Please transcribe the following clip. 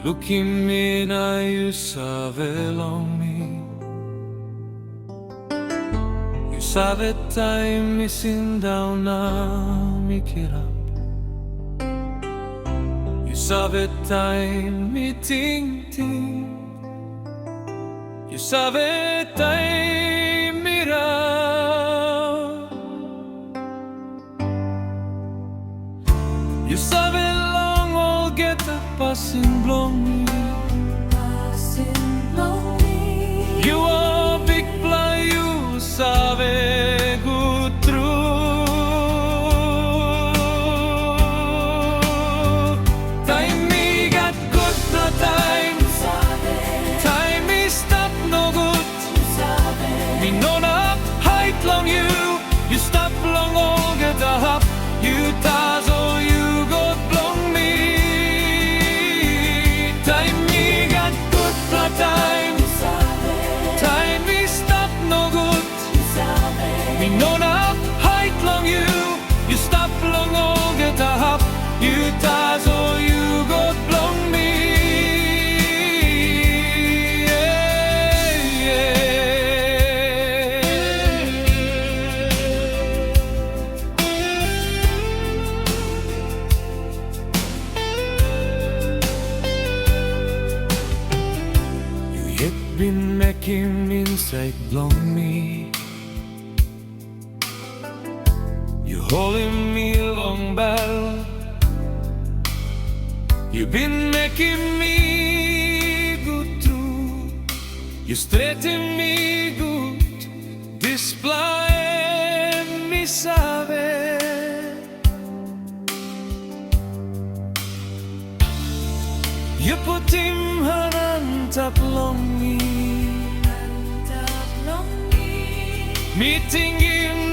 lukim you save long me. You save Taim sindaun mi kirap. You save Taim tingting. You save Taim raun. You save long olgeta Pasin blong. You are Bikpla, you save GUD. Taim got gudpla Taim. Taim stap nogut. Nonap hait long you stap long olgeta. You tasol, you got blong me. Taim got gudpla Taim. Taim stap nogut. Nonap hait long you stap long olgeta. You tasol, you got blong me. Been mekim insait blong me. You holim me long bell. You been making me good true. You stretim me good. Displa mi sabe. You put him Hagen long me. Meeting him